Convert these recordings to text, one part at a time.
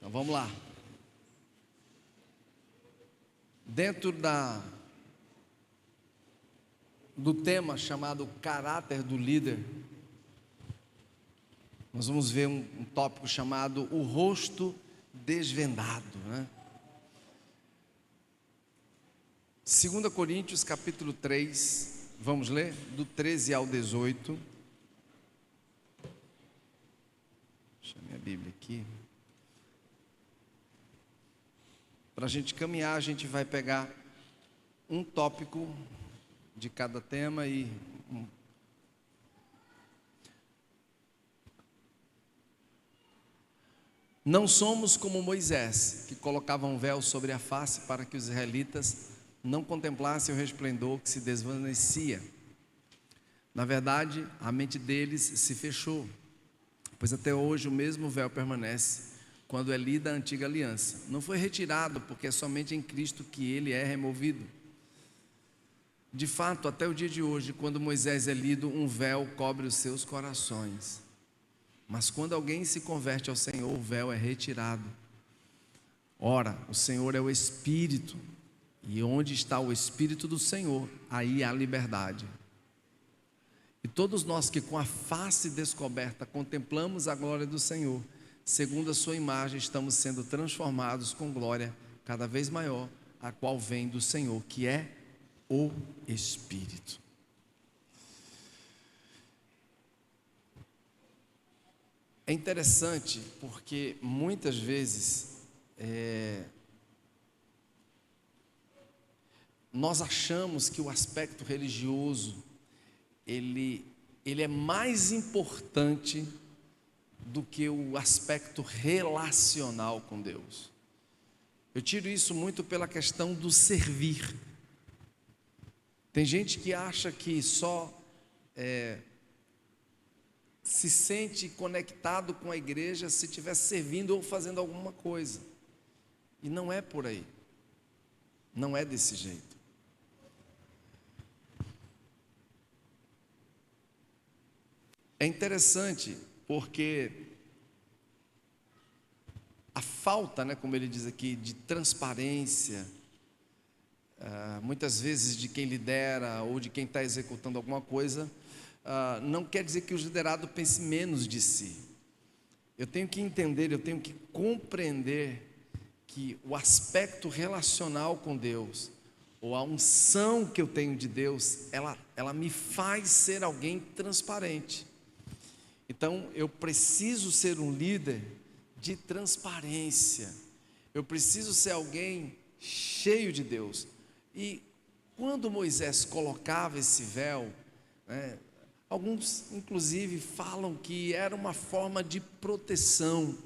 Então vamos lá. Dentro do tema chamado caráter do líder, nós vamos ver um tópico chamado o rosto desvendado, né? 2 Coríntios capítulo 3, vamos ler do 13 ao 18. Deixa a minha Bíblia aqui. Para a gente caminhar, a gente vai pegar um tópico de cada tema e não somos como Moisés, que colocava um véu sobre a face para que os israelitas não contemplassem o resplendor que se desvanecia. Na verdade, a mente deles se fechou, pois até hoje o mesmo véu permanece quando é lida a antiga aliança. Não foi retirado, porque é somente em Cristo que ele é removido. De fato, até o dia de hoje, quando Moisés é lido, um véu cobre os seus corações. Mas quando alguém se converte ao Senhor, o véu é retirado. Ora, o Senhor é o Espírito, e onde está o Espírito do Senhor, aí há liberdade. E todos nós que com a face descoberta contemplamos a glória do Senhor, segundo a sua imagem, estamos sendo transformados com glória cada vez maior, a qual vem do Senhor, que é o Espírito. É interessante porque muitas vezes nós achamos que o aspecto religioso ele é mais importante do que o aspecto relacional com Deus. Eu tiro isso muito pela questão do servir. Tem gente que acha que só se sente conectado com a igreja se estiver servindo ou fazendo alguma coisa. E não é por aí. Não é desse jeito. É interessante porque a falta, como ele diz aqui, de transparência, muitas vezes de quem lidera ou de quem está executando alguma coisa, não quer dizer que o liderado pense menos de si. Eu tenho que entender, eu tenho que compreender que o aspecto relacional com Deus, ou a unção que eu tenho de Deus, ela me faz ser alguém transparente. Então eu preciso ser um líder de transparência, eu preciso ser alguém cheio de Deus. E quando Moisés colocava esse véu, alguns inclusive falam que era uma forma de proteção.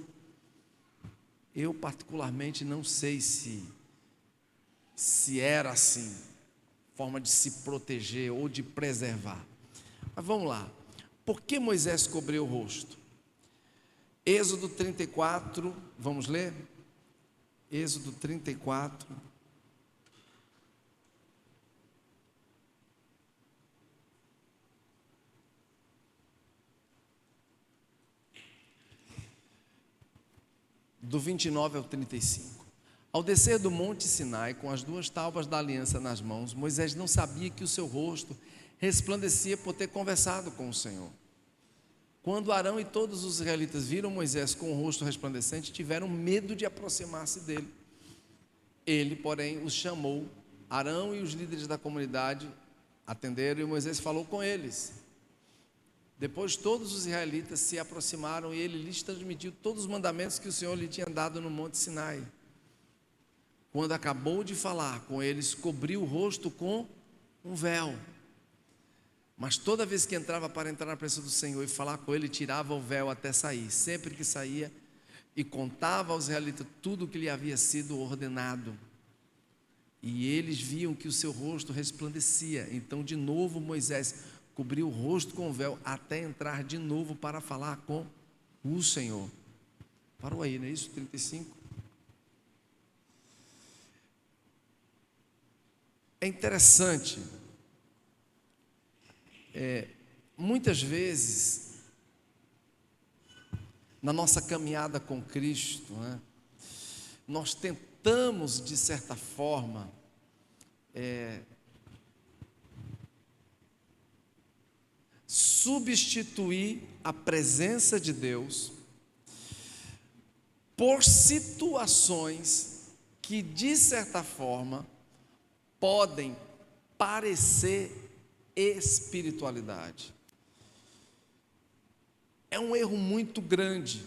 Eu particularmente não sei se era assim, forma de se proteger ou de preservar. Mas vamos lá. Por que Moisés cobriu o rosto? Êxodo 34, vamos ler? Êxodo 34. Do 29 ao 35. Ao descer do monte Sinai, com as 2 tábuas da aliança nas mãos, Moisés não sabia que o seu rosto resplandecia por ter conversado com o Senhor. Quando Arão e todos os israelitas viram Moisés com o rosto resplandecente, tiveram medo de aproximar-se dele. Ele, porém, os chamou. Arão e os líderes da comunidade atenderam e Moisés falou com eles. Depois todos os israelitas se aproximaram e ele lhes transmitiu todos os mandamentos que o Senhor lhe tinha dado no monte Sinai. Quando acabou de falar com eles, cobriu o rosto com um véu. Mas toda vez que entrava para entrar na presença do Senhor e falar com ele, tirava o véu até sair. Sempre que saía, e contava aos israelitas tudo o que lhe havia sido ordenado. E eles viam que o seu rosto resplandecia. Então de novo Moisés cobriu o rosto com o véu até entrar de novo para falar com o Senhor. Parou aí, não é isso? 35. É interessante. Muitas vezes, na nossa caminhada com Cristo, nós tentamos, de certa forma, substituir a presença de Deus por situações que, de certa forma, podem parecer espiritualidade. É um erro muito grande.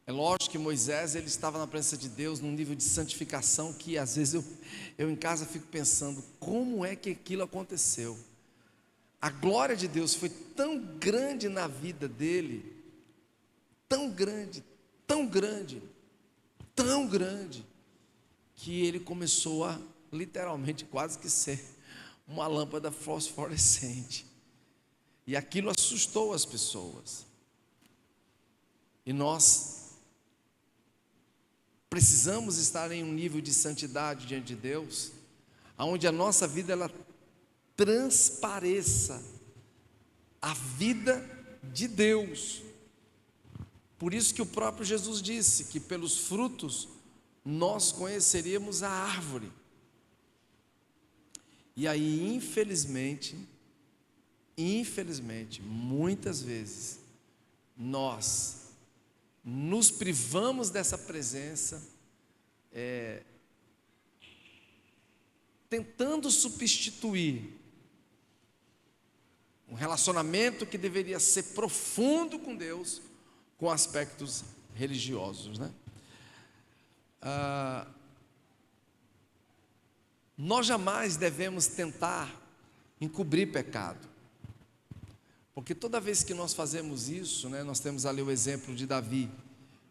É lógico que Moisés, ele estava na presença de Deus num nível de santificação que às vezes eu em casa fico pensando, como é que aquilo aconteceu? A glória de Deus foi tão grande na vida dele, tão grande, tão grande, tão grande, que ele começou a literalmente quase que ser uma lâmpada fosforescente. E aquilo assustou as pessoas. E nós precisamos estar em um nível de santidade diante de Deus, onde a nossa vida ela transpareça a vida de Deus. Por isso que o próprio Jesus disse que pelos frutos nós conheceríamos a árvore. E aí, infelizmente, muitas vezes, nós nos privamos dessa presença, tentando substituir um relacionamento que deveria ser profundo com Deus, com aspectos religiosos, né? Nós jamais devemos tentar encobrir pecado, porque toda vez que nós fazemos isso, né, nós temos ali o exemplo de Davi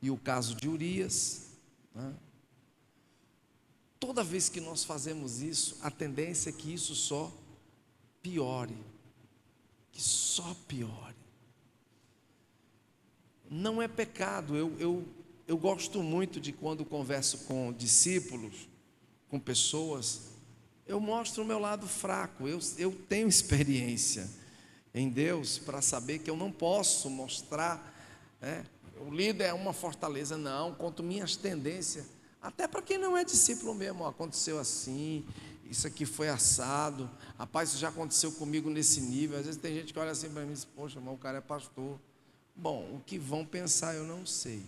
e o caso de Urias, né? Toda vez que nós fazemos isso, a tendência é que isso só piore, que só piore. Não é pecado. Eu gosto muito de quando converso com discípulos, com pessoas, eu mostro o meu lado fraco. Eu tenho experiência em Deus para saber que eu não posso mostrar, né, o líder é uma fortaleza, não, conto minhas tendências, até para quem não é discípulo mesmo. Aconteceu assim, isso aqui foi assado, rapaz, isso já aconteceu comigo nesse nível. Às vezes tem gente que olha assim para mim e diz, poxa, mas o cara é pastor. Bom, o que vão pensar eu não sei.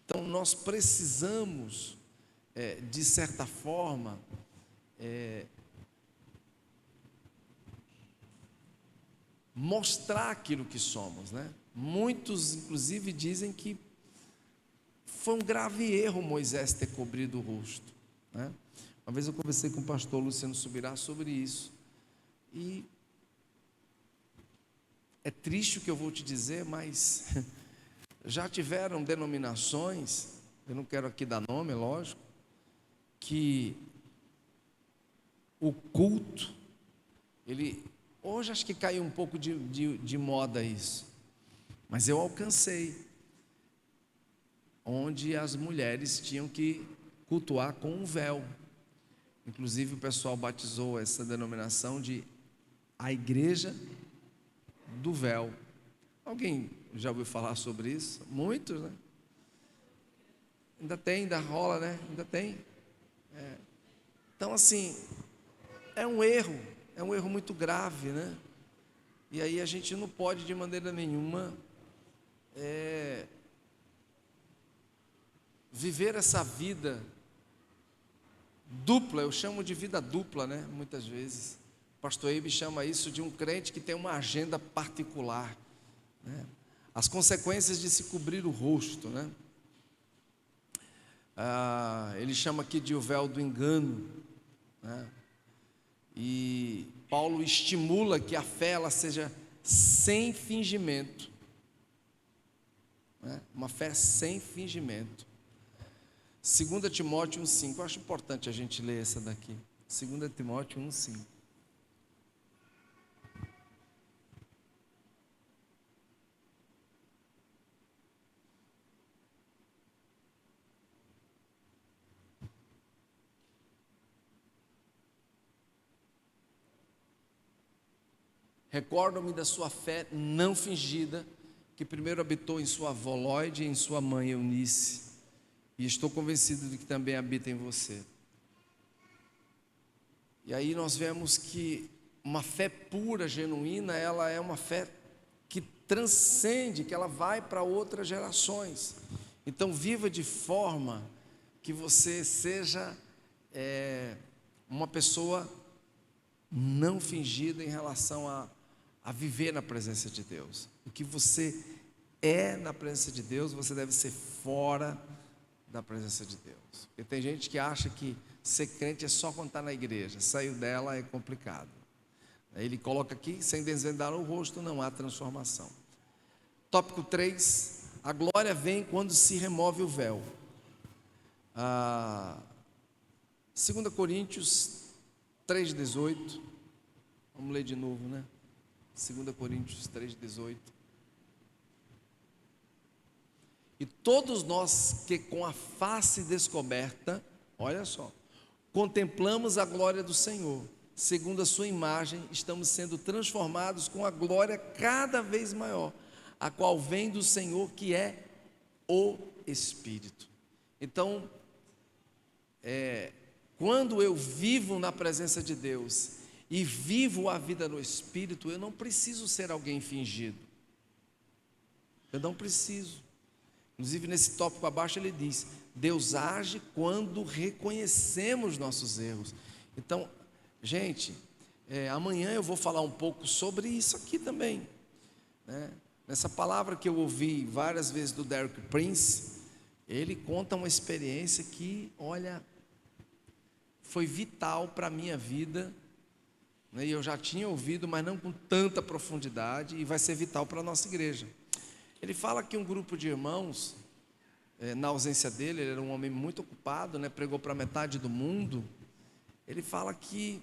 Então nós precisamos, de certa forma, mostrar aquilo que somos, né? Muitos, inclusive, dizem que foi um grave erro Moisés ter cobrido o rosto, né? Uma vez eu conversei com o pastor Luciano Subirá sobre isso, e é triste o que eu vou te dizer, mas já tiveram denominações, eu não quero aqui dar nome, é lógico, que o culto, hoje acho que caiu um pouco de moda isso, mas eu alcancei, onde as mulheres tinham que cultuar com um véu. Inclusive o pessoal batizou essa denominação de a igreja do véu. Alguém já ouviu falar sobre isso? Muitos, né? Ainda rola, né? Ainda tem. Então, assim, é um erro muito grave, né? E aí a gente não pode de maneira nenhuma viver essa vida dupla. Eu chamo de vida dupla, né? Muitas vezes o pastor Eibe chama isso de um crente que tem uma agenda particular, né? As consequências de se cobrir o rosto, né? Ele chama aqui de o véu do engano, né? E Paulo estimula que a fé ela seja sem fingimento, né? Uma fé sem fingimento. 2 Timóteo 1,5, eu acho importante a gente ler essa daqui. 2 Timóteo 1,5. Recordo-me da sua fé não fingida, que primeiro habitou em sua avó Lloyd e em sua mãe Eunice, e estou convencido de que também habita em você. E aí nós vemos que uma fé pura, genuína, ela é uma fé que transcende, que ela vai para outras gerações. Então viva de forma que você seja uma pessoa não fingida em relação a viver na presença de Deus. O que você é na presença de Deus, você deve ser fora da presença de Deus. Porque tem gente que acha que ser crente é só quando está na igreja, saiu dela é complicado. Ele coloca aqui, sem desvendar o rosto, não há transformação. Tópico 3, a glória vem quando se remove o véu. 2 Coríntios 3,18, vamos ler de novo, né? 2 Coríntios 3,18. E todos nós que com a face descoberta, olha só, contemplamos a glória do Senhor, segundo a sua imagem, estamos sendo transformados com a glória cada vez maior, a qual vem do Senhor, que é o Espírito. Então, quando eu vivo na presença de Deus e vivo a vida no Espírito, eu não preciso ser alguém fingido. Eu não preciso. Inclusive nesse tópico abaixo ele diz: Deus age quando reconhecemos nossos erros. Então, gente, amanhã eu vou falar um pouco sobre isso aqui também, né? Nessa palavra que eu ouvi várias vezes do Derek Prince, ele conta uma experiência que, olha, foi vital para a minha vida, né? E eu já tinha ouvido, mas não com tanta profundidade, e vai ser vital para a nossa igreja. Ele fala que um grupo de irmãos, na ausência dele, ele era um homem muito ocupado, né? Pregou para metade do mundo. Ele fala que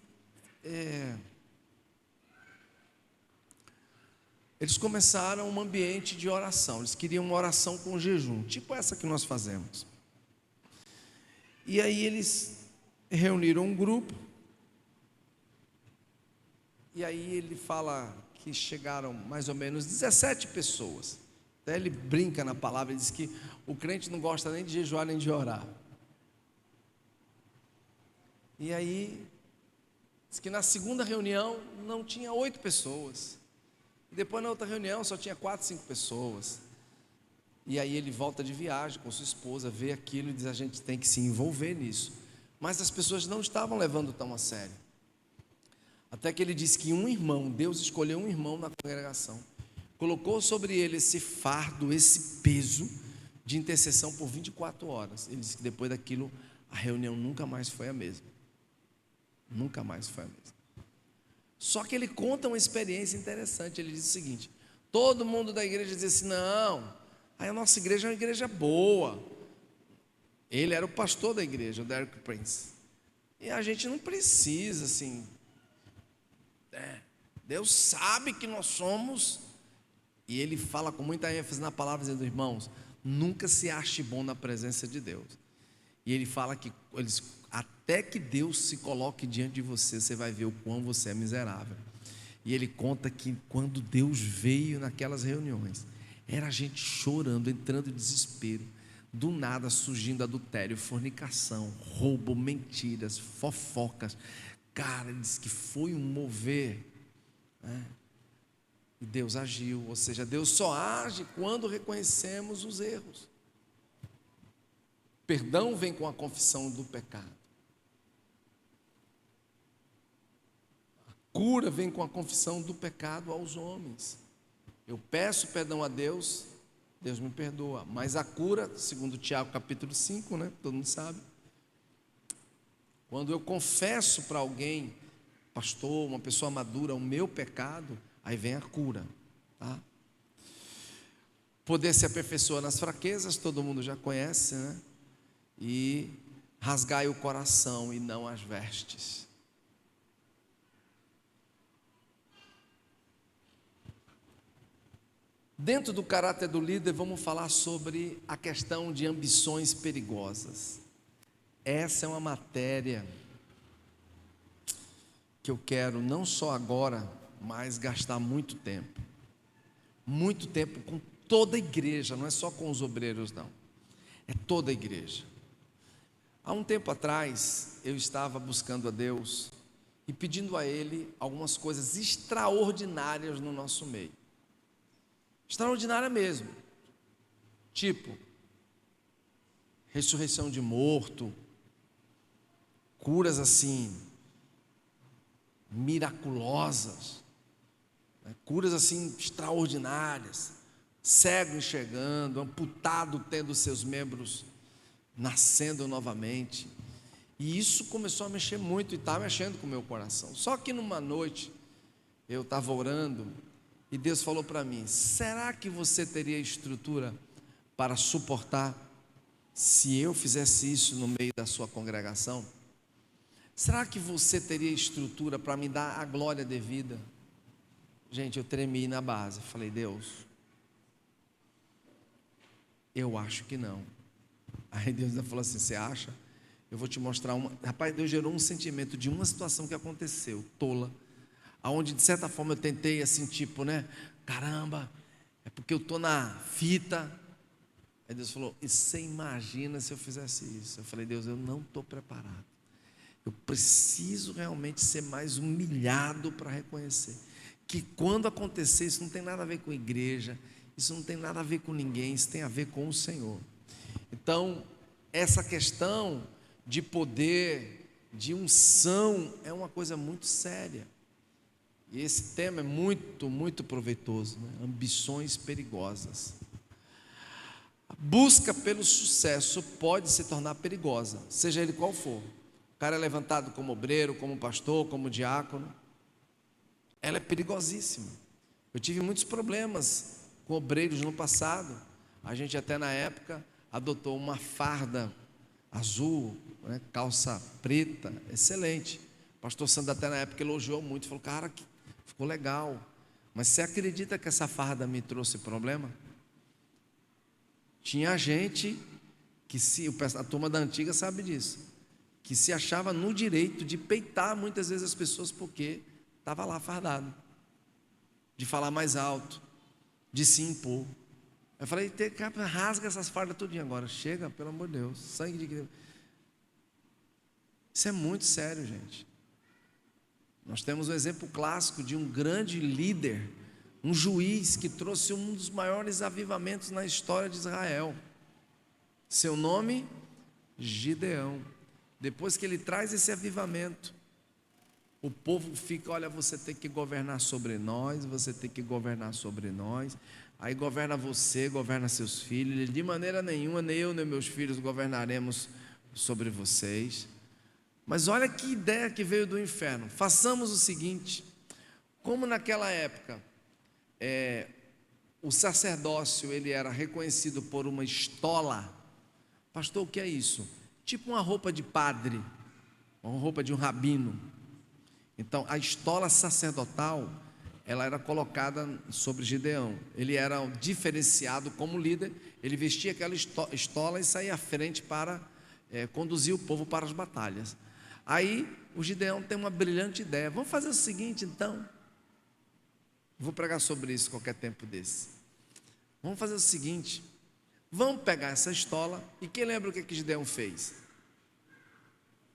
eles começaram um ambiente de oração. Eles queriam uma oração com jejum, tipo essa que nós fazemos. E aí eles reuniram um grupo, e aí ele fala que chegaram mais ou menos 17 pessoas. Até ele brinca na palavra, ele diz que o crente não gosta nem de jejuar nem de orar. E aí, diz que na segunda reunião não tinha 8 pessoas. E depois na outra reunião só tinha 4, 5 pessoas. E aí ele volta de viagem com sua esposa, vê aquilo e diz: a gente tem que se envolver nisso. Mas as pessoas não estavam levando tão a sério. Até que ele disse que um irmão, Deus escolheu um irmão na congregação, colocou sobre ele esse fardo, esse peso de intercessão por 24 horas. Ele disse que depois daquilo a reunião nunca mais foi a mesma. Nunca mais foi a mesma. Só que ele conta uma experiência interessante. Ele diz o seguinte: todo mundo da igreja diz assim: não, a nossa igreja é uma igreja boa. Ele era o pastor da igreja, o Derek Prince. E a gente não precisa assim, Deus sabe que nós somos. E ele fala com muita ênfase na palavra, dizendo: irmãos, nunca se ache bom na presença de Deus. E ele fala que até que Deus se coloque diante de você, você vai ver o quão você é miserável. E ele conta que quando Deus veio naquelas reuniões, era a gente chorando, entrando em desespero. Do nada surgindo adultério, fornicação, roubo, mentiras, fofocas. Cara, ele disse que foi um mover, né? E Deus agiu. Ou seja, Deus só age quando reconhecemos os erros. Perdão vem com a confissão do pecado. A cura vem com a confissão do pecado aos homens. Eu peço perdão a Deus, Deus me perdoa. Mas a cura, segundo Tiago capítulo 5, né? Todo mundo sabe. Quando eu confesso para alguém, pastor, uma pessoa madura, o meu pecado, aí vem a cura, tá? Poder se aperfeiçoar nas fraquezas, todo mundo já conhece, né? E rasgai o coração e não as vestes. Dentro do caráter do líder, vamos falar sobre a questão de ambições perigosas. Essa é uma matéria que eu quero não só agora, mas gastar muito tempo com toda a igreja, não é só com os obreiros, não. É toda a igreja. Há um tempo atrás, eu estava buscando a Deus e pedindo a Ele algumas coisas extraordinárias no nosso meio. Extraordinária mesmo. Tipo, ressurreição de morto, curas assim, miraculosas, né? Curas assim extraordinárias, cego enxergando, amputado tendo seus membros nascendo novamente. E isso começou a mexer muito e está mexendo com o meu coração. Só que numa noite eu estava orando e Deus falou para mim: será que você teria estrutura para suportar se eu fizesse isso no meio da sua congregação? Será que você teria estrutura para me dar a glória devida? Gente, eu tremi na base. Falei: Deus, eu acho que não. Aí Deus falou assim: você acha? Eu vou te mostrar uma. Rapaz, Deus gerou um sentimento de uma situação que aconteceu, tola, aonde de certa forma eu tentei assim, tipo, né? Caramba, é porque eu estou na fita. Aí Deus falou: e você imagina se eu fizesse isso? Eu falei: Deus, eu não estou preparado. Eu preciso realmente ser mais humilhado para reconhecer que quando acontecer, isso não tem nada a ver com a igreja, isso não tem nada a ver com ninguém, isso tem a ver com o Senhor. Então, essa questão de poder, de unção, é uma coisa muito séria. E esse tema é muito, muito proveitoso, né? Ambições perigosas. A busca pelo sucesso pode se tornar perigosa, seja ele qual for. O cara é levantado como obreiro, como pastor, como diácono. Ela é perigosíssima. Eu tive muitos problemas com obreiros no passado. A gente até na época adotou uma farda azul, né, calça preta, excelente. O pastor Sandro até na época elogiou muito, falou: cara, que ficou legal. Mas você acredita que essa farda me trouxe problema? Tinha gente que a turma da antiga sabe disso, que se achava no direito de peitar muitas vezes as pessoas porque estava lá fardado, de falar mais alto, de se impor. Eu falei: rasga essas fardas tudinho agora, chega, pelo amor de Deus, sangue de Cristo. Isso é muito sério, gente. Nós temos um exemplo clássico de um grande líder, um juiz que trouxe um dos maiores avivamentos na história de Israel. Seu nome, Gideão. Depois que ele traz esse avivamento, o povo fica: olha, você tem que governar sobre nós, você tem que governar sobre nós. Aí governa você, governa seus filhos. Ele: de maneira nenhuma, nem eu nem meus filhos governaremos sobre vocês. Mas olha que ideia que veio do inferno. Façamos o seguinte: como naquela época o sacerdócio ele era reconhecido por uma estola. Pastor, o que é isso? Tipo uma roupa de padre, uma roupa de um rabino. Então a estola sacerdotal, ela era colocada sobre Gideão. Ele era diferenciado como líder. Ele vestia aquela estola e saía à frente para conduzir o povo para as batalhas. Aí o Gideão tem uma brilhante ideia: vamos fazer o seguinte então. Vou pregar sobre isso qualquer tempo desse. Vamos fazer o seguinte: vamos pegar essa estola. E quem lembra o que Gideão fez?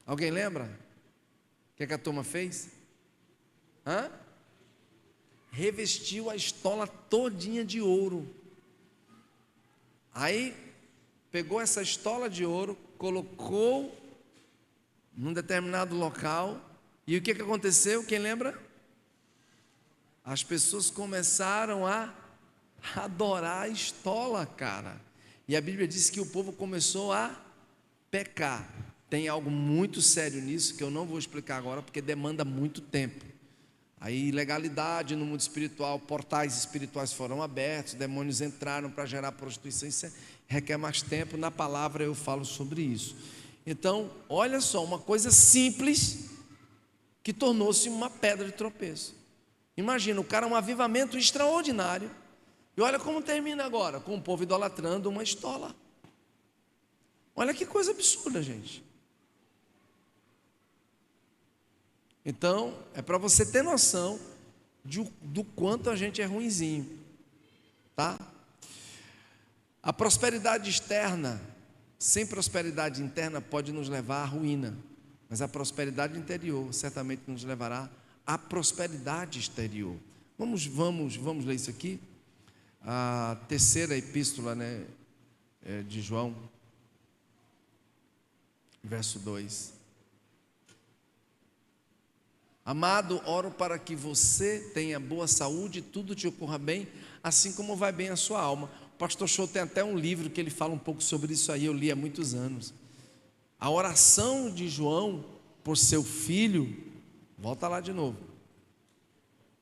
Alguém lembra? O que a turma fez? Revestiu a estola todinha de ouro. Aí pegou essa estola de ouro, colocou num determinado local. E o que aconteceu? Quem lembra? As pessoas começaram a adorar a estola, cara. E a Bíblia diz que o povo começou a pecar. Tem algo muito sério nisso que eu não vou explicar agora, porque demanda muito tempo. Aí ilegalidade no mundo espiritual, portais espirituais foram abertos, demônios entraram para gerar prostituição. Isso requer mais tempo. Na palavra eu falo sobre isso. Então, olha só, uma coisa simples que tornou-se uma pedra de tropeço. Imagina, o cara, um avivamento extraordinário, e olha como termina agora, com o povo idolatrando uma estola. Olha que coisa absurda, gente. Então, é para você ter noção do quanto a gente é ruinzinho, tá? A prosperidade externa, sem prosperidade interna, pode nos levar à ruína, mas a prosperidade interior certamente nos levará à prosperidade exterior. Vamos ler isso aqui. A terceira epístola, né, de João, verso 2. Amado, oro para que você tenha boa saúde e tudo te ocorra bem, assim como vai bem a sua alma. O pastor Show tem até um livro que ele fala um pouco sobre isso aí, eu li há muitos anos. A oração de João por seu filho, volta lá de novo,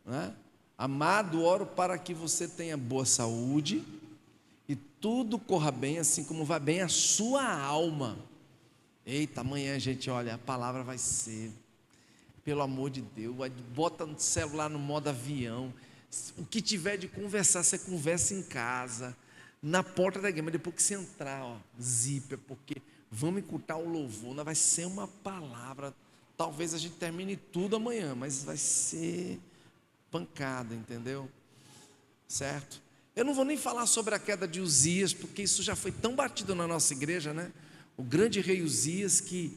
né? Amado, oro para que você tenha boa saúde e tudo corra bem, assim como vai bem a sua alma. Eita, amanhã, gente, olha, a palavra vai ser, pelo amor de Deus, bota no celular no modo avião, o que tiver de conversar, você conversa em casa, na porta da igreja, mas depois que você entrar, ó, zipa, porque vamos escutar o louvor, não vai ser uma palavra, talvez a gente termine tudo amanhã, mas vai ser pancada, entendeu? Certo? Eu não vou nem falar sobre a queda de Uzias, porque isso já foi tão batido na nossa igreja, né? O grande rei Uzias, que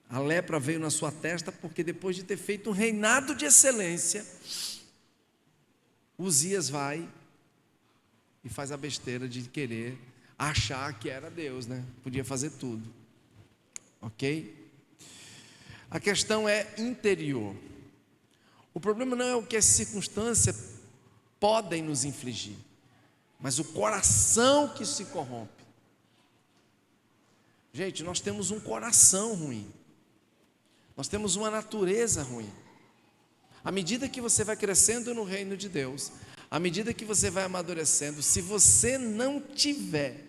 a lepra veio na sua testa, porque depois de ter feito um reinado de excelência, Uzias vai e faz a besteira de querer achar que era Deus, né? Podia fazer tudo, ok? A questão é interior. O problema não é o que as circunstâncias podem nos infligir, mas o coração que se corrompe. Gente, nós temos um coração ruim, nós temos uma natureza ruim. À medida que você vai crescendo no reino de Deus, à medida que você vai amadurecendo, se você não tiver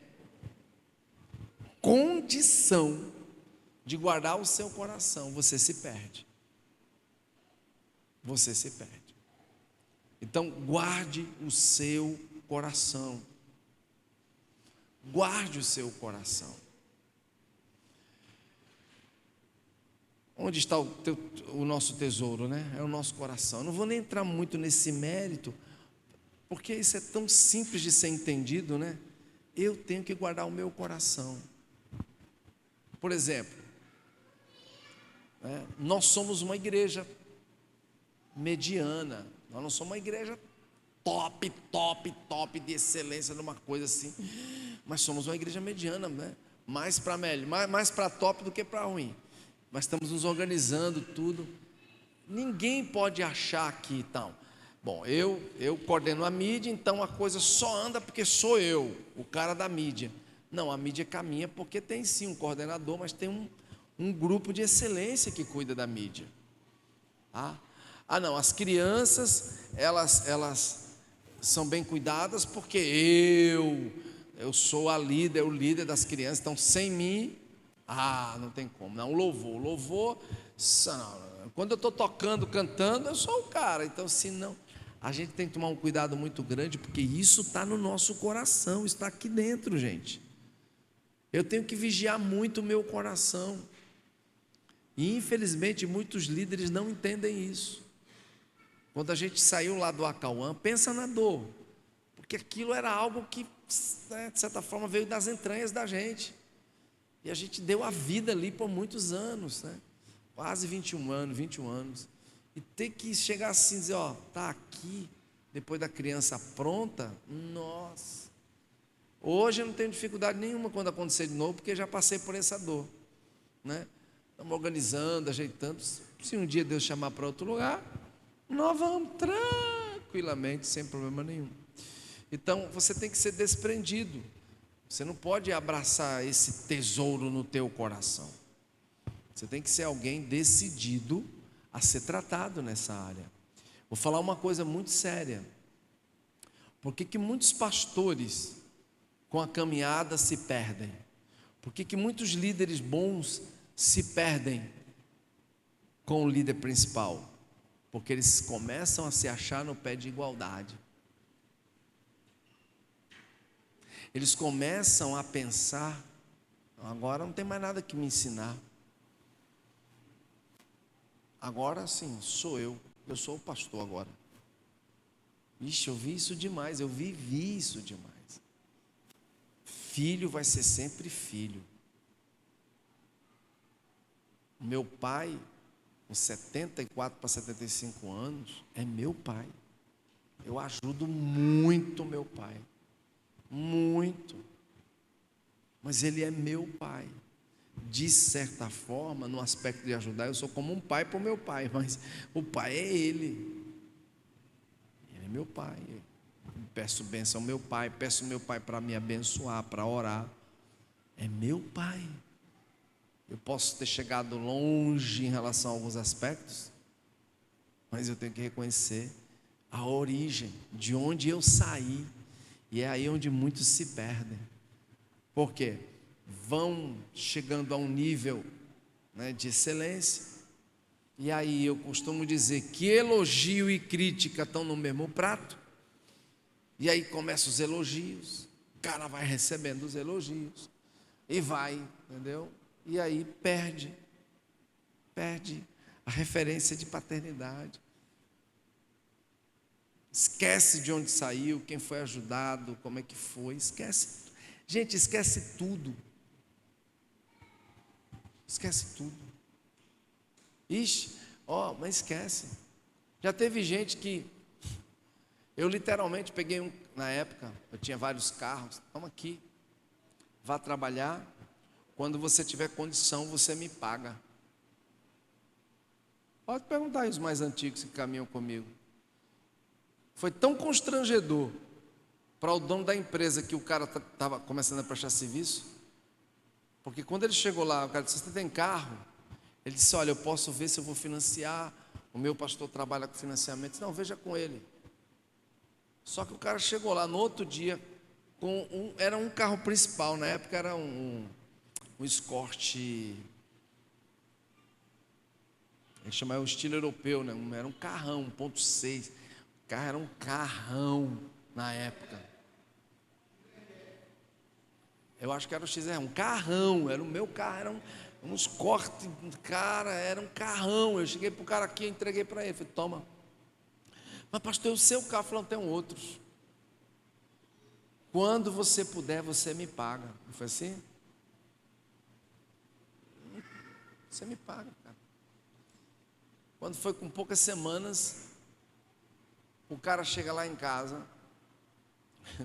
condição de guardar o seu coração, você se perde. Você se perde. Então, guarde o seu coração. Guarde o seu coração. Onde está o nosso tesouro, né? É o nosso coração. Eu não vou nem entrar muito nesse mérito, porque isso é tão simples de ser entendido, né? Eu tenho que guardar o meu coração. Por exemplo, nós somos uma igreja mediana, nós não somos uma igreja top de excelência numa coisa assim, mas somos uma igreja mediana, né? Mais para top do que para ruim, mas estamos nos organizando tudo. Ninguém pode achar que então, bom, eu coordeno a mídia, então a coisa só anda porque sou eu, o cara da mídia. Não, a mídia caminha porque tem sim um coordenador, mas tem um grupo de excelência que cuida da mídia. Não, as crianças, elas são bem cuidadas porque eu sou o líder das crianças, então sem mim, não tem como. Não, o louvor, quando eu estou tocando, cantando, eu sou o cara, então se não, a gente tem que tomar um cuidado muito grande, porque isso está no nosso coração, está aqui dentro, gente. Eu tenho que vigiar muito o meu coração, e infelizmente muitos líderes não entendem isso. Quando a gente saiu lá do Acauã, pensa na dor, porque aquilo era algo que, né, de certa forma, veio das entranhas da gente, e a gente deu a vida ali por muitos anos, né? Quase 21 anos, e ter que chegar assim e dizer, está aqui, depois da criança pronta, nossa, hoje eu não tenho dificuldade nenhuma quando acontecer de novo, porque já passei por essa dor, né? Estamos organizando, ajeitando, se um dia Deus chamar para outro lugar, nós vamos tranquilamente, sem problema nenhum. Então, você tem que ser desprendido, você não pode abraçar esse tesouro no teu coração, você tem que ser alguém decidido a ser tratado nessa área. Vou falar uma coisa muito séria, por que muitos pastores com a caminhada se perdem? Por que muitos líderes bons se perdem com o líder principal? Porque eles começam a se achar no pé de igualdade. Eles começam a pensar, agora não tem mais nada que me ensinar. Agora sim, sou eu sou o pastor agora. Ixi, eu vi isso demais, eu vivi isso demais. Filho vai ser sempre filho. Meu pai, com 74 para 75 anos, é meu pai. Eu ajudo muito meu pai. Muito. Mas ele é meu pai. De certa forma, no aspecto de ajudar, eu sou como um pai para o meu pai, mas o pai é ele. Ele é meu pai. Peço bênção ao meu pai, peço ao meu pai para me abençoar, para orar. É meu pai. Eu posso ter chegado longe em relação a alguns aspectos, mas eu tenho que reconhecer a origem, de onde eu saí, e é aí onde muitos se perdem. Por quê? Vão chegando a um nível, né, de excelência, e aí eu costumo dizer que elogio e crítica estão no mesmo prato, e aí começam os elogios, o cara vai recebendo os elogios, e vai, entendeu? E aí perde a referência de paternidade, esquece de onde saiu, quem foi ajudado, como é que foi, esquece. Gente, esquece tudo. Esquece tudo. Ixi, mas esquece. Já teve gente que eu literalmente peguei na época, eu tinha vários carros. Vamos aqui, vá trabalhar. Quando você tiver condição, você me paga. Pode perguntar aí os mais antigos que caminham comigo. Foi tão constrangedor para o dono da empresa que o cara estava começando a prestar serviço, porque quando ele chegou lá, o cara disse: você tem carro? Ele disse: olha, eu posso ver se eu vou financiar, o meu pastor trabalha com financiamento. Não, veja com ele. Só que o cara chegou lá no outro dia, era um carro principal, na época era um Escort, ele chamava o estilo europeu, né? Era um carrão, 1.6, o carro era um carrão na época. Eu acho que era o XR, um carrão, era o meu carro, era uns cortes, cara, era um carrão. Eu cheguei para o cara aqui, entreguei para ele, falei: toma. Mas pastor, o seu carro? Falou: tem outros. Quando você puder, você me paga. Não foi assim? Você me paga, cara. Quando foi com poucas semanas, o cara chega lá em casa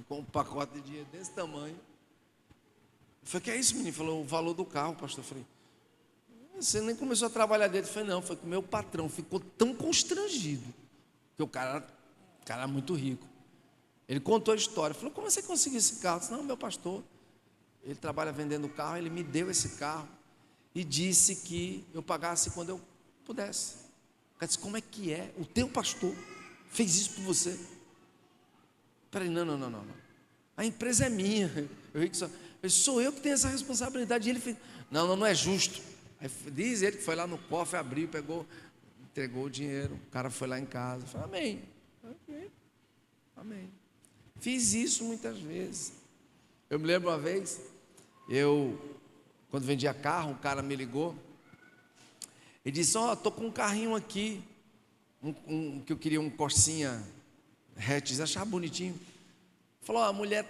com um pacote de dinheiro desse tamanho. Eu falei: que é isso, menino? Falou: o valor do carro, pastor. Eu falei: você nem começou a trabalhar dele? Eu falei: não, foi que o meu patrão ficou tão constrangido, que o cara é muito rico. Ele contou a história. Falou: como você conseguiu esse carro? Eu disse: não, meu pastor, ele trabalha vendendo carro, ele me deu esse carro e disse que eu pagasse quando eu pudesse. O cara disse: como é que é? O teu pastor fez isso por você? Peraí, não. A empresa é minha. Sou eu que tenho essa responsabilidade. E ele fez: não é justo. Aí diz ele que foi lá no cofre, abriu, pegou, entregou o dinheiro. O cara foi lá em casa. Eu falei: amém. Fiz isso muitas vezes. Eu me lembro uma vez, quando vendia carro, um cara me ligou e disse: estou com um carrinho aqui, que eu queria um Corsinha hatch, achava bonitinho. Falou: a mulher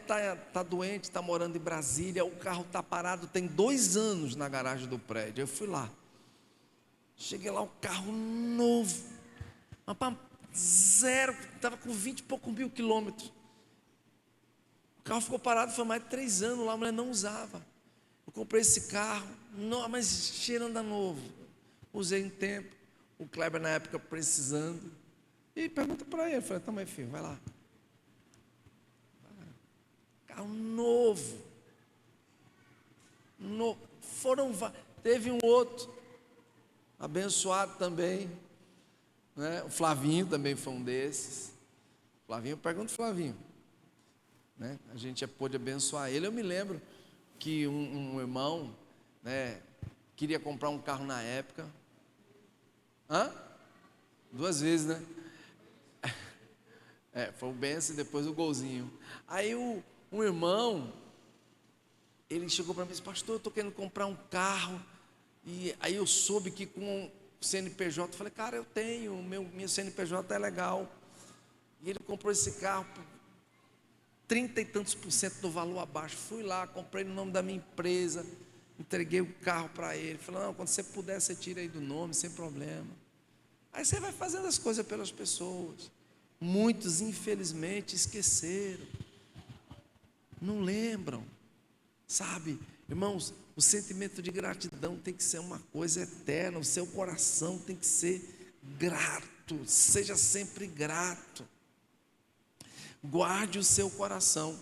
tá doente, está morando em Brasília, o carro está parado, tem 2 anos na garagem do prédio. Eu fui lá, cheguei lá, o carro novo, zero, estava com 20 e poucos mil quilômetros. O carro ficou parado, foi mais de 3 anos lá, a mulher não usava. Eu comprei esse carro, não, mas cheirando a novo. Usei um tempo, o Kleber na época precisando, e pergunta para ele. Eu falei: toma aí, filho, vai lá. Carro novo. Teve um outro, abençoado também, né? O Flavinho também foi um desses. Flavinho, pergunta o Flavinho, né? A gente já pôde abençoar ele. Eu me lembro que um irmão, né, queria comprar um carro na época. 2 vezes, né? Foi o Benção e depois o Golzinho. Aí um irmão, ele chegou para mim e disse: pastor, eu estou querendo comprar um carro. E aí eu soube que com o CNPJ, eu falei: cara, eu tenho, meu CNPJ é legal. E ele comprou esse carro 30 e tantos por cento do valor abaixo. Fui lá, comprei no nome da minha empresa, entreguei o carro para ele. Falei, não, quando você puder, você tira aí do nome, sem problema. Aí você vai fazendo as coisas pelas pessoas. Muitos, infelizmente, esqueceram, não lembram, sabe? Irmãos, o sentimento de gratidão tem que ser uma coisa eterna. O seu coração tem que ser grato, seja sempre grato. Guarde o seu coração,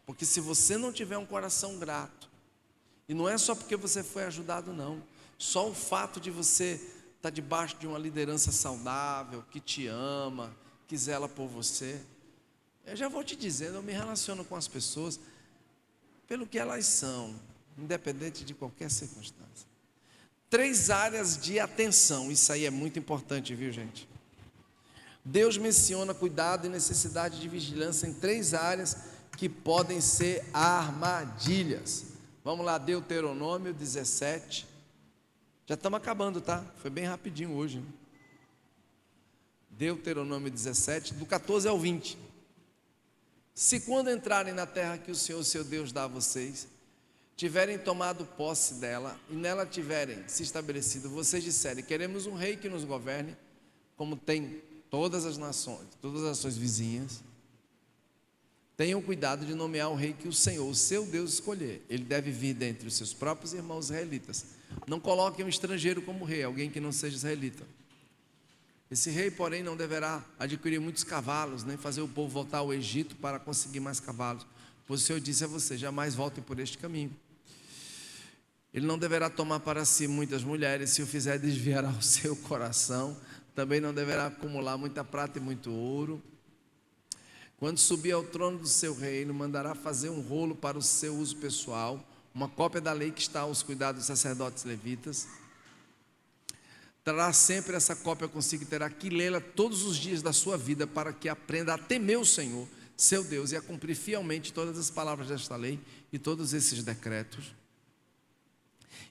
porque se você não tiver um coração grato, e não é só porque você foi ajudado não, só o fato de você estar debaixo de uma liderança saudável, que te ama, que zela por você, eu já vou te dizendo, eu me relaciono com as pessoas pelo que elas são, independente de qualquer circunstância. 3 áreas de atenção, isso aí é muito importante, viu, gente? Deus menciona cuidado e necessidade de vigilância em 3 áreas que podem ser armadilhas. Vamos lá, Deuteronômio 17. Já estamos acabando, tá? Foi bem rapidinho hoje, né? Deuteronômio 17, do 14 ao 20. Se quando entrarem na terra que o Senhor, seu Deus, dá a vocês, tiverem tomado posse dela, e nela tiverem se estabelecido, vocês disserem, queremos um rei que nos governe, como tem todas as nações vizinhas, tenham cuidado de nomear o rei que o Senhor, o seu Deus, escolher. Ele deve vir dentre os seus próprios irmãos israelitas. Não coloquem um estrangeiro como rei, alguém que não seja israelita. Esse rei, porém, não deverá adquirir muitos cavalos, nem fazer o povo voltar ao Egito para conseguir mais cavalos, pois o Senhor disse a você, jamais voltem por este caminho. Ele não deverá tomar para si muitas mulheres, se o fizer desviará o seu coração. Também não deverá acumular muita prata e muito ouro. Quando subir ao trono do seu reino, mandará fazer um rolo para o seu uso pessoal, uma cópia da lei que está aos cuidados dos sacerdotes levitas. Trará sempre essa cópia consigo e terá que lê-la todos os dias da sua vida, para que aprenda a temer o Senhor, seu Deus, e a cumprir fielmente todas as palavras desta lei e todos esses decretos.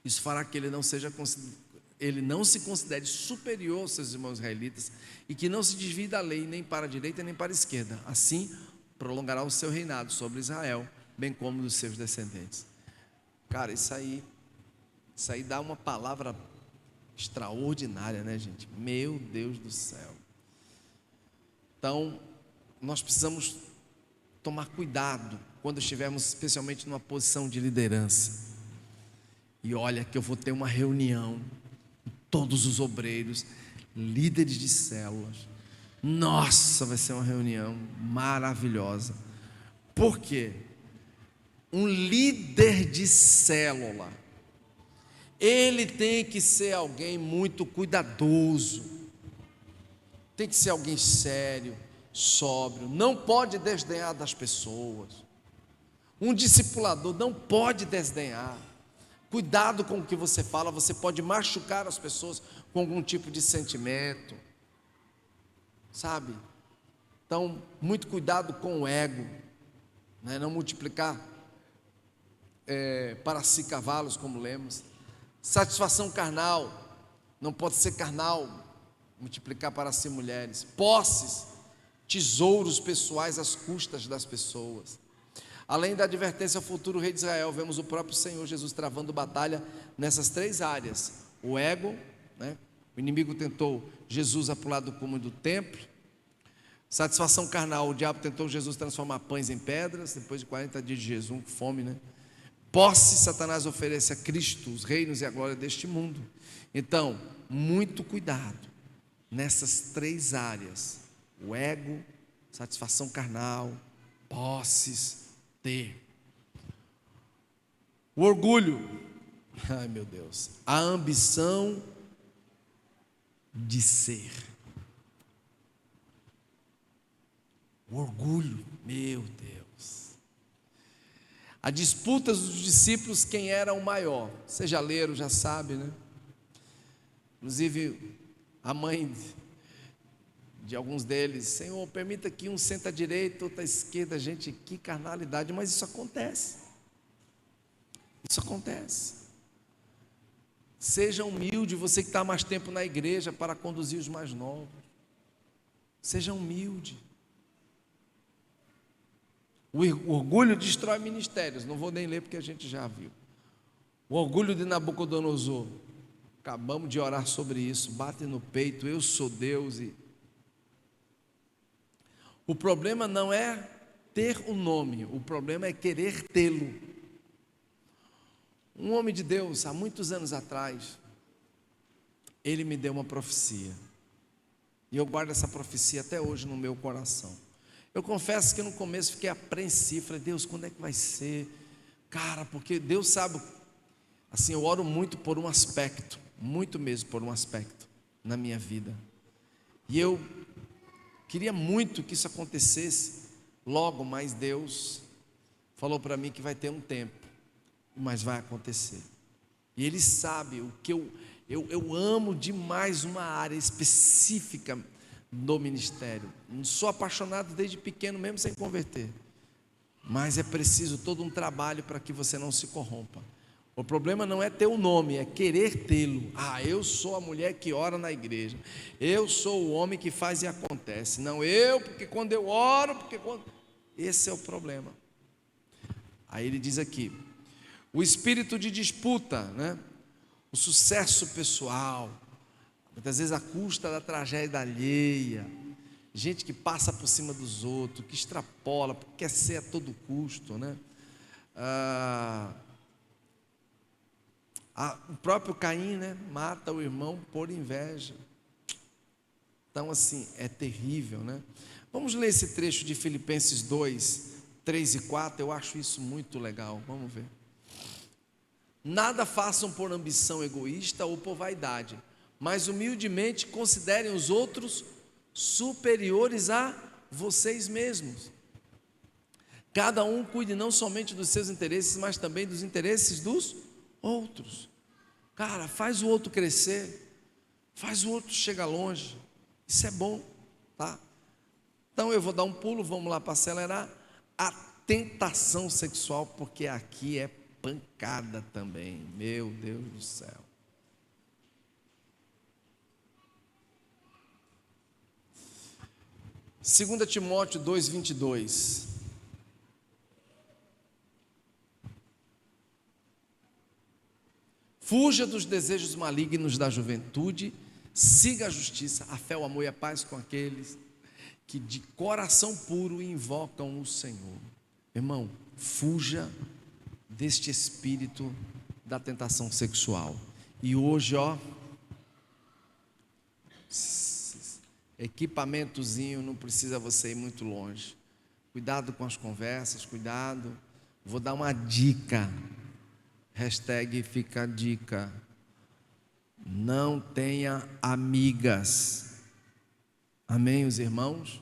Isso fará que ele não se considere superior aos seus irmãos israelitas e que não se desvie da lei nem para a direita nem para a esquerda. Assim prolongará o seu reinado sobre Israel, bem como dos seus descendentes. Cara, isso aí dá uma palavra extraordinária, né, gente? Meu Deus do céu. Então, nós precisamos tomar cuidado quando estivermos especialmente numa posição de liderança. E olha que eu vou ter uma reunião, todos os obreiros, líderes de células. Nossa, vai ser uma reunião maravilhosa. Por quê? Um líder de célula, ele tem que ser alguém muito cuidadoso, tem que ser alguém sério, sóbrio, não pode desdenhar das pessoas. Um discipulador não pode desdenhar. Cuidado com o que você fala, você pode machucar as pessoas com algum tipo de sentimento, sabe? Então, muito cuidado com o ego, né? Não multiplicar para si cavalos, como lemos. Satisfação carnal, não pode ser carnal, multiplicar para si mulheres. Posses, tesouros pessoais às custas das pessoas. Além da advertência ao futuro rei de Israel, vemos o próprio Senhor Jesus travando batalha nessas 3 áreas. O ego, né? O inimigo tentou Jesus a pular do cume do templo. Satisfação carnal, o diabo tentou Jesus transformar pães em pedras, depois de 40 dias de jejum, com fome, né? Posse, Satanás oferece a Cristo os reinos e a glória deste mundo. Então, muito cuidado nessas 3 áreas: o ego, satisfação carnal, posses, ter. O orgulho, ai meu Deus, a ambição de ser. O orgulho, meu Deus. A disputa dos discípulos, quem era o maior. Você já leram, já sabe, né? Inclusive, a mãe de alguns deles, Senhor, permita que um senta à direita, outro à esquerda. Gente, que carnalidade, mas isso acontece. Isso acontece. Seja humilde, você que está mais tempo na igreja, para conduzir os mais novos. Seja humilde. O orgulho destrói ministérios. Não vou nem ler porque a gente já viu. O orgulho de Nabucodonosor. Acabamos de orar sobre isso. Bate no peito, eu sou Deus. O problema não é ter o nome, o problema é querer tê-lo. Um homem de Deus, há muitos anos atrás, ele me deu uma profecia. E eu guardo essa profecia até hoje no meu coração. Eu confesso que no começo fiquei apreensivo. Falei, Deus, quando é que vai ser? Cara, porque Deus sabe, assim, eu oro muito por um aspecto, muito mesmo por um aspecto na minha vida. E eu queria muito que isso acontecesse logo, mas Deus falou para mim que vai ter um tempo, mas vai acontecer. E Ele sabe o que eu amo demais uma área específica do ministério. Não sou apaixonado desde pequeno, mesmo sem converter. Mas é preciso todo um trabalho para que você não se corrompa. O problema não é ter o nome, é querer tê-lo. Ah, eu sou a mulher que ora na igreja. Eu sou o homem que faz e acontece. Não eu, porque quando eu oro, porque quando... Esse é o problema. Aí ele diz aqui, o espírito de disputa, né? O sucesso pessoal, muitas vezes à custa da tragédia alheia, gente que passa por cima dos outros, que extrapola, porque quer ser a todo custo, né? O próprio Caim, né, mata o irmão por inveja. Então assim, é terrível, né? Vamos ler esse trecho de Filipenses 2, 3 e 4, eu acho isso muito legal, vamos ver. Nada façam por ambição egoísta ou por vaidade, mas humildemente considerem os outros superiores a vocês mesmos. Cada um cuide não somente dos seus interesses, mas também dos interesses dos outros. Cara, faz o outro crescer, faz o outro chegar longe, isso é bom, tá? Então eu vou dar um pulo, vamos lá para acelerar. A tentação sexual, porque aqui é pancada também, meu Deus do céu. Segunda Timóteo 2:22. Fuja dos desejos malignos da juventude, siga a justiça, a fé, o amor e a paz com aqueles que de coração puro invocam o Senhor. Irmão, fuja deste espírito da tentação sexual. E hoje, equipamentozinho, não precisa você ir muito longe. Cuidado com as conversas, cuidado. Vou dar uma dica. Hashtag fica a dica. Não tenha amigas. Amém, os irmãos?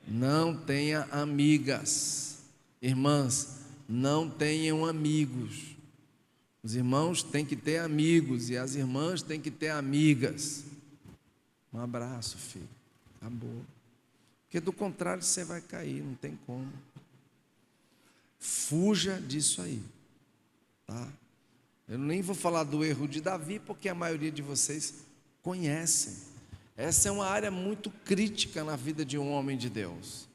Não tenha amigas. Irmãs, não tenham amigos. Os irmãos têm que ter amigos e as irmãs têm que ter amigas. Um abraço, filho. Acabou. Porque do contrário você vai cair, não tem como. Fuja disso aí, tá? Eu nem vou falar do erro de Davi, porque a maioria de vocês conhecem. Essa é uma área muito crítica na vida de um homem de Deus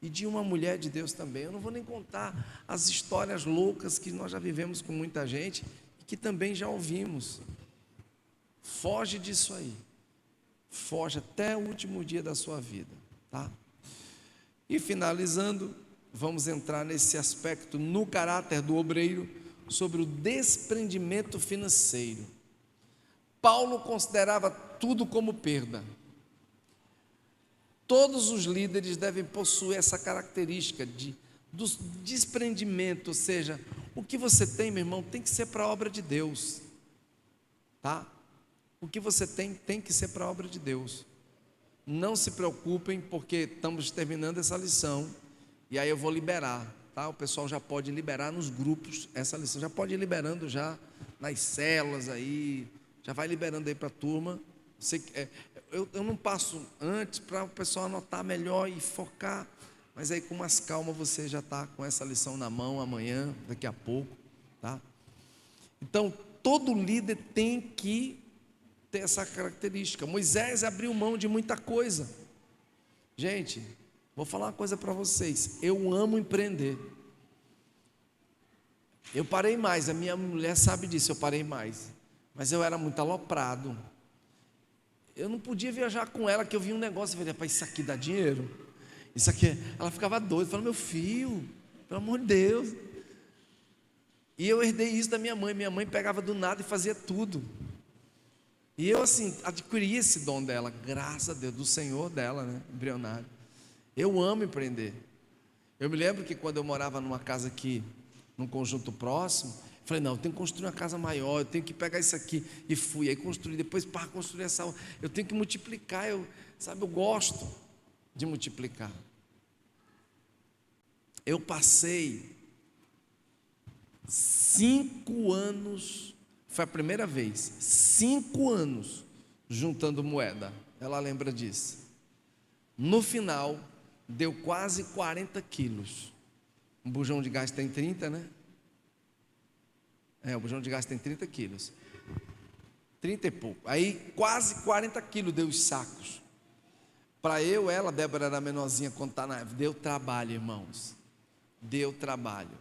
e de uma mulher de Deus também. Eu não vou nem contar as histórias loucas que nós já vivemos com muita gente e que também já ouvimos. Foge disso aí. Foge até o último dia da sua vida, tá? E finalizando, vamos entrar nesse aspecto no caráter do obreiro, sobre o desprendimento financeiro. Paulo considerava tudo como perda. Todos os líderes devem possuir essa característica do desprendimento, ou seja, o que você tem, meu irmão, tem que ser para a obra de Deus, tá? O que você tem que ser para a obra de Deus. Não se preocupem, porque estamos terminando essa lição, e aí eu vou liberar, tá? O pessoal já pode liberar nos grupos essa lição, já pode ir liberando já nas células aí, já vai liberando aí para a turma. Eu não passo antes para o pessoal anotar melhor e focar, mas aí com mais calma você já está com essa lição na mão amanhã, daqui a pouco, tá? Então, todo líder tem que essa característica. Moisés abriu mão de muita coisa. Gente, Vou falar uma coisa para vocês, eu amo empreender. Eu parei mais, a minha mulher sabe disso, eu parei mais. Mas eu era muito aloprado. Eu não podia viajar com ela, que eu vi um negócio, eu falei, rapaz, isso aqui dá dinheiro. Isso aqui, ela ficava doida, falando, meu filho, pelo amor de Deus. E eu herdei isso da minha mãe pegava do nada e fazia tudo. E eu assim, adquiri esse dom dela, graças a Deus, do Senhor dela, né, embrionário. Eu amo empreender. Eu me lembro que quando eu morava numa casa aqui, num conjunto próximo, falei, não, eu tenho que construir uma casa maior, eu tenho que pegar isso aqui, e fui, aí construí, depois para construir essa, eu tenho que multiplicar, eu gosto de multiplicar. Eu passei 5 anos, foi a primeira vez, 5 anos juntando moeda, ela lembra disso. No final, deu quase 40 quilos. Um bujão de gás tem 30, né? O bujão de gás tem 30 quilos. 30 e pouco. Aí quase 40 quilos deu os sacos. Para ela, Débora era menorzinha quando está na. Deu trabalho, irmãos. Deu trabalho.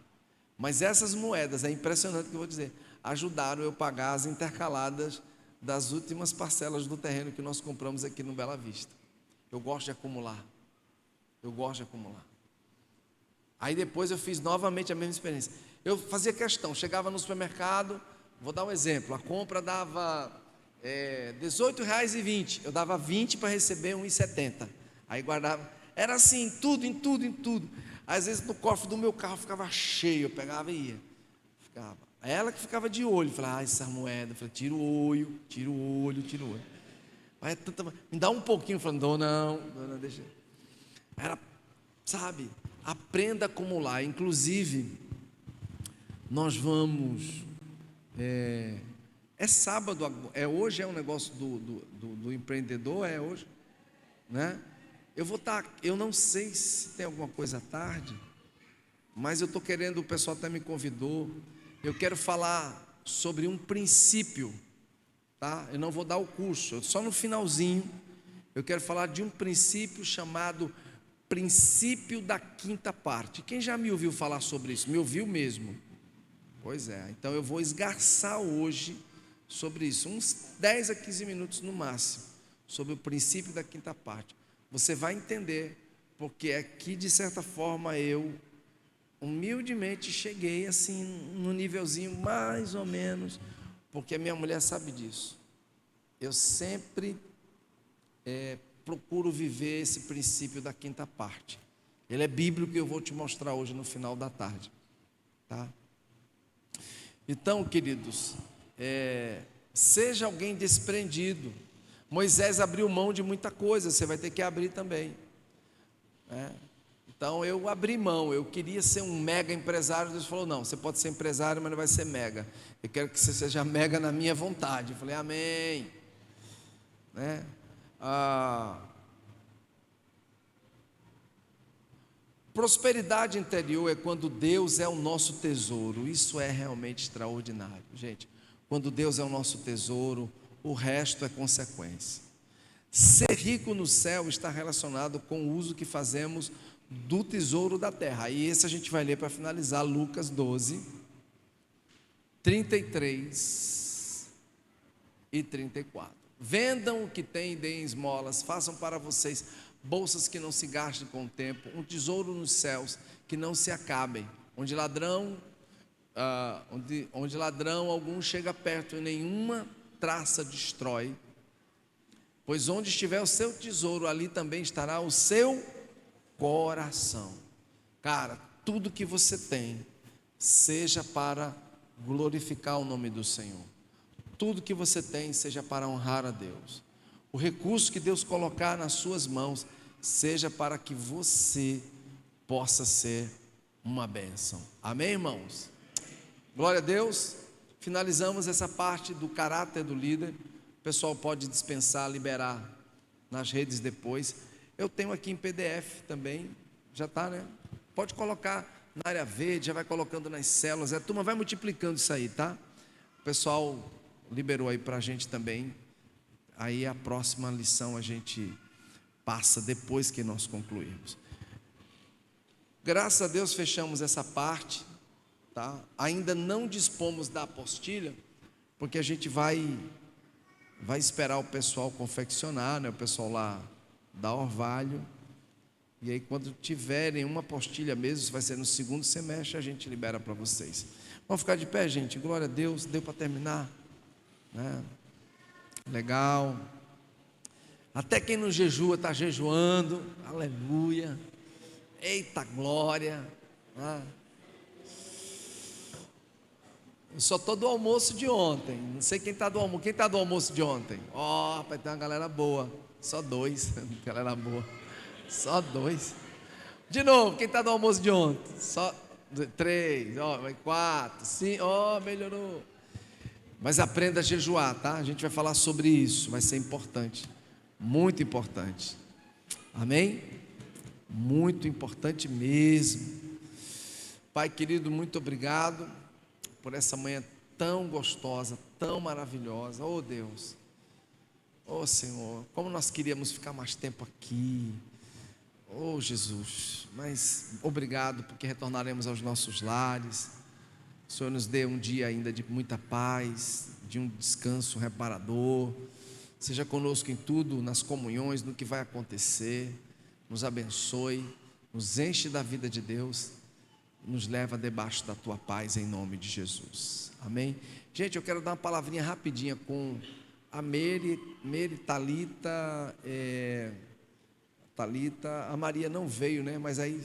Mas essas moedas, é impressionante o que eu vou dizer, ajudaram eu a pagar as intercaladas das últimas parcelas do terreno que nós compramos aqui no Bela Vista. Eu gosto de acumular. Aí depois eu fiz novamente a mesma experiência. Eu fazia questão, chegava no supermercado, vou dar um exemplo, a compra dava R$18,20, eu dava 20 para receber R$1,70. Aí guardava, era assim, em tudo. Às vezes no cofre do meu carro ficava cheio, eu pegava e ia. Ela que ficava de olho, falava, essa moeda, eu falei, tira o olho. Aí, me dá um pouquinho, falando, não, deixa. Era, sabe, aprenda a acumular. Inclusive, nós vamos, sábado, hoje é um negócio do empreendedor, hoje, né? Eu não sei se tem alguma coisa à tarde, mas eu estou querendo, o pessoal até me convidou, eu quero falar sobre um princípio, tá? Eu não vou dar o curso, só no finalzinho, eu quero falar de um princípio chamado princípio da quinta parte. Quem já me ouviu falar sobre isso? Me ouviu mesmo? Pois é, então eu vou esgarçar hoje sobre isso, uns 10 a 15 minutos no máximo, sobre o princípio da quinta parte. Você vai entender, porque aqui de certa forma eu humildemente cheguei assim no nívelzinho mais ou menos, porque a minha mulher sabe disso. Eu sempre procuro viver esse princípio da quinta parte. Ele é bíblico e eu vou te mostrar hoje no final da tarde, tá? Então, queridos, seja alguém desprendido. Moisés abriu mão de muita coisa, você vai ter que abrir também, né? Então eu abri mão, eu queria ser um mega empresário. Deus falou, não, você pode ser empresário, mas não vai ser mega. Eu quero que você seja mega na minha vontade. Eu falei, amém, né? Prosperidade interior é quando Deus é o nosso tesouro. Isso é realmente extraordinário, gente. Quando Deus é o nosso tesouro, o resto é consequência. Ser rico no céu está relacionado com o uso que fazemos do tesouro da terra. Aí esse a gente vai ler para finalizar, Lucas 12, 33 e 34. Vendam o que têm e deem esmolas, façam para vocês bolsas que não se gastem com o tempo, um tesouro nos céus que não se acabem, onde ladrão algum chega perto e nenhuma traça destrói. Pois onde estiver o seu tesouro, ali também estará o seu coração. Cara, tudo que você tem, seja para glorificar o nome do Senhor. Tudo que você tem, seja para honrar a Deus. O recurso que Deus colocar nas suas mãos, seja para que você possa ser uma bênção. Amém, irmãos? Glória a Deus. Finalizamos essa parte do caráter do líder. O pessoal pode dispensar, liberar nas redes depois. Eu tenho aqui em PDF também, já está, né? Pode colocar na área verde, já vai colocando nas células. A turma vai multiplicando isso aí, tá? O pessoal liberou aí para a gente também. Aí a próxima lição a gente passa depois que nós concluirmos. Graças a Deus fechamos essa parte, tá? Ainda não dispomos da apostilha, porque a gente vai esperar o pessoal confeccionar, né? O pessoal lá da Orvalho. E aí quando tiverem uma apostilha mesmo, vai ser no segundo semestre, a gente libera para vocês. Vamos ficar de pé, gente. Glória a Deus, deu para terminar, né? Legal. Até quem não jejua está jejuando. Aleluia. Eita glória. Eu só estou do almoço de ontem. Não sei quem está do almoço. Quem está do almoço de ontem? Ó, vai ter uma galera boa. Só 2. Galera boa. Só 2. De novo, quem está do almoço de ontem? Só 3. Ó, 4. 5. Ó, melhorou. Mas aprenda a jejuar, tá? A gente vai falar sobre isso. Vai ser importante. Muito importante. Amém? Muito importante mesmo. Pai querido, muito obrigado por essa manhã tão gostosa, tão maravilhosa. Oh Deus, oh Senhor, como nós queríamos ficar mais tempo aqui. Oh Jesus, mas obrigado porque retornaremos aos nossos lares. O Senhor nos dê um dia ainda de muita paz, de um descanso reparador. Seja conosco em tudo, nas comunhões, no que vai acontecer. Nos abençoe, nos enche da vida de Deus, nos leva debaixo da tua paz em nome de Jesus. Amém? Gente, eu quero dar uma palavrinha rapidinha com a Mary Thalita. Thalita, a Maria não veio, né? Mas aí